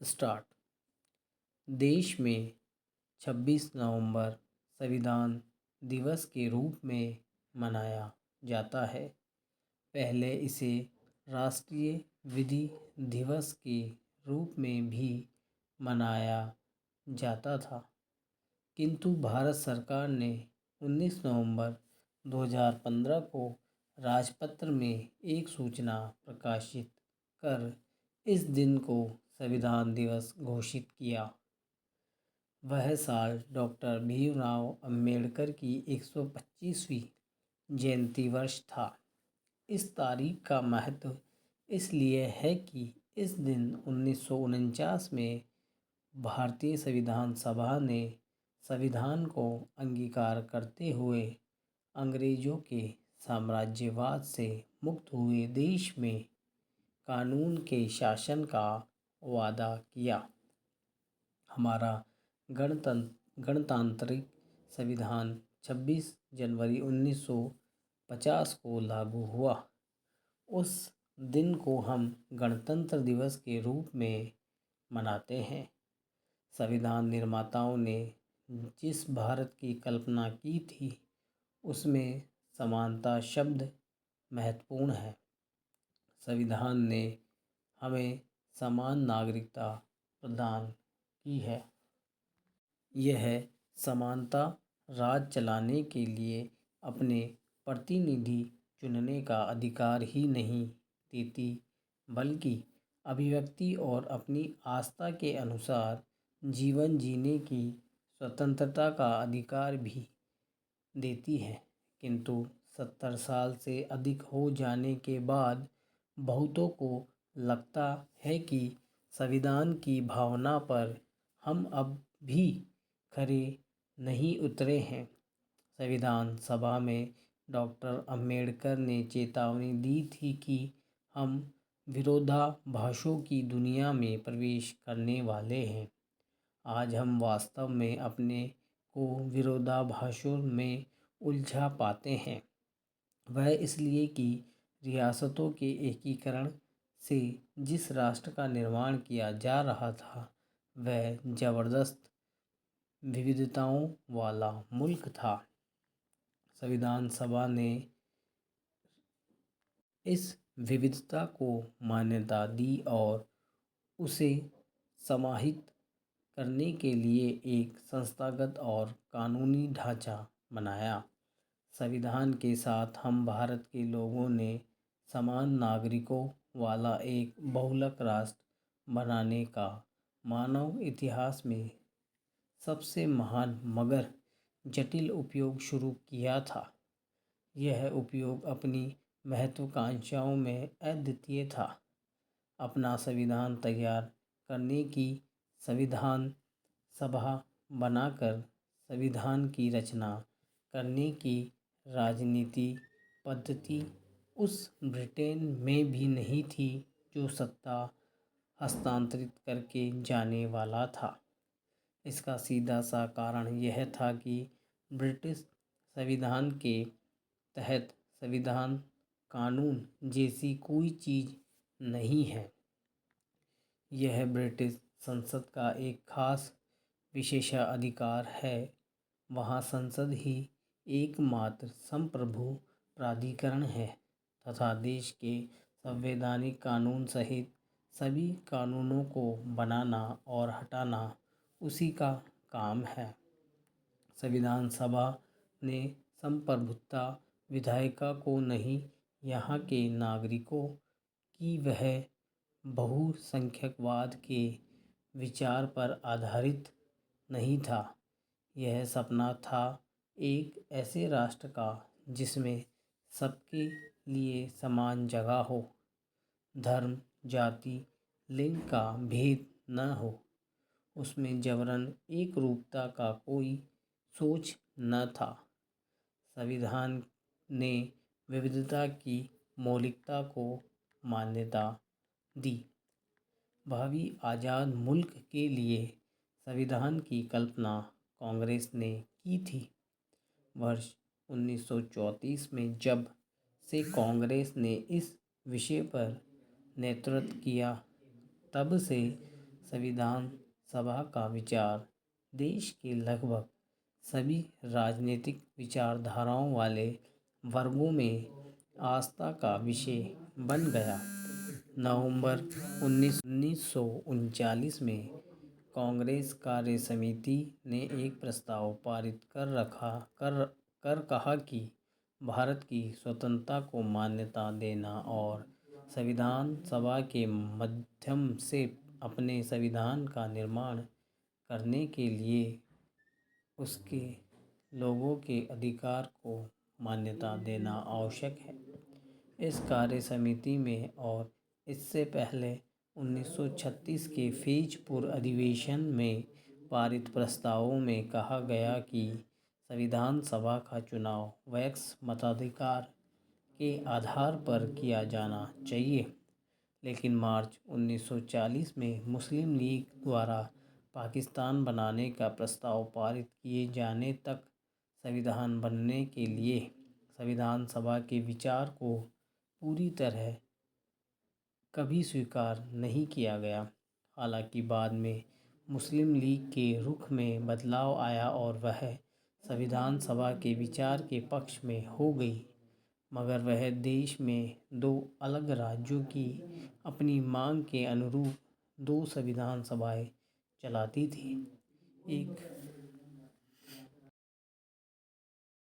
Start. देश में 26 नवंबर संविधान दिवस के रूप में मनाया जाता है। पहले इसे राष्ट्रीय विधि दिवस के रूप में भी मनाया जाता था, किंतु भारत सरकार ने 19 नवंबर 2015 को राजपत्र में एक सूचना प्रकाशित कर इस दिन को संविधान दिवस घोषित किया। वह साल डॉक्टर भीमराव अंबेडकर की 125वीं जयंती वर्ष था। इस तारीख का महत्व इसलिए है कि इस दिन 1949 में भारतीय संविधान सभा ने संविधान को अंगीकार करते हुए अंग्रेजों के साम्राज्यवाद से मुक्त हुए देश में कानून के शासन का वादा किया। हमारा गणतांत्रिक संविधान 26 जनवरी 1950 को लागू हुआ। उस दिन को हम गणतंत्र दिवस के रूप में मनाते हैं। संविधान निर्माताओं ने जिस भारत की कल्पना की थी, उसमें समानता शब्द महत्वपूर्ण है। संविधान ने हमें समान नागरिकता प्रदान की है। यह समानता राज चलाने के लिए अपने प्रतिनिधि चुनने का अधिकार ही नहीं देती, बल्कि अभिव्यक्ति और अपनी आस्था के अनुसार जीवन जीने की स्वतंत्रता का अधिकार भी देती है। किंतु 70 साल से अधिक हो जाने के बाद बहुतों को लगता है कि संविधान की भावना पर हम अब भी खरे नहीं उतरे हैं। संविधान सभा में डॉक्टर अंबेडकर ने चेतावनी दी थी कि हम विरोधाभासों की दुनिया में प्रवेश करने वाले हैं। आज हम वास्तव में अपने को विरोधाभासों में उलझा पाते हैं। वह इसलिए कि रियासतों के एकीकरण से जिस राष्ट्र का निर्माण किया जा रहा था, वह जबरदस्त विविधताओं वाला मुल्क था। संविधान सभा ने इस विविधता को मान्यता दी और उसे समाहित करने के लिए एक संस्थागत और कानूनी ढांचा बनाया। संविधान के साथ हम भारत के लोगों ने समान नागरिकों वाला एक बहुलक राष्ट्र बनाने का मानव इतिहास में सबसे महान मगर जटिल उपयोग शुरू किया था। यह उपयोग अपनी महत्वाकांक्षाओं में अद्वितीय था। अपना संविधान तैयार करने की संविधान सभा बनाकर संविधान की रचना करने की राजनीति पद्धति उस ब्रिटेन में भी नहीं थी जो सत्ता हस्तांतरित करके जाने वाला था। इसका सीधा सा कारण यह था कि ब्रिटिश संविधान के तहत संविधान कानून जैसी कोई चीज़ नहीं है। यह ब्रिटिश संसद का एक खास विशेषाधिकार है। वहाँ संसद ही एकमात्र संप्रभु प्राधिकरण है तथा देश के संवैधानिक कानून सहित सभी कानूनों को बनाना और हटाना उसी का काम है। संविधान सभा ने संप्रभुता विधायिका को नहीं, यहाँ के नागरिकों की वह बहुसंख्यकवाद के विचार पर आधारित नहीं था। यह सपना था एक ऐसे राष्ट्र का जिसमें सबके लिए समान जगह हो, धर्म, जाति, लिंग का भेद न हो, उसमें जबरन एक रूपता का कोई सोच न था। संविधान ने विविधता की मौलिकता को मान्यता दी। भावी आज़ाद मुल्क के लिए संविधान की कल्पना कांग्रेस ने की थी। वर्ष 1934 में जब से कांग्रेस ने इस विषय पर नेतृत्व किया, तब से संविधान सभा का विचार देश के लगभग सभी राजनीतिक विचारधाराओं वाले वर्गों में आस्था का विषय बन गया। नवंबर 1939 में कांग्रेस कार्य समिति ने एक प्रस्ताव पारित कर कहा कि भारत की स्वतंत्रता को मान्यता देना और संविधान सभा के माध्यम से अपने संविधान का निर्माण करने के लिए उसके लोगों के अधिकार को मान्यता देना आवश्यक है। इस कार्य समिति में और इससे पहले 1936 के फैज़पुर अधिवेशन में पारित प्रस्तावों में कहा गया कि संविधान सभा का चुनाव वैक्स मताधिकार के आधार पर किया जाना चाहिए। लेकिन मार्च 1940 में मुस्लिम लीग द्वारा पाकिस्तान बनाने का प्रस्ताव पारित किए जाने तक संविधान बनने के लिए संविधान सभा के विचार को पूरी तरह कभी स्वीकार नहीं किया गया। हालांकि बाद में मुस्लिम लीग के रुख में बदलाव आया और वह संविधान सभा के विचार के पक्ष में हो गई, मगर वह देश में दो अलग राज्यों की अपनी मांग के अनुरूप दो संविधान सभाएं चलाती थी। एक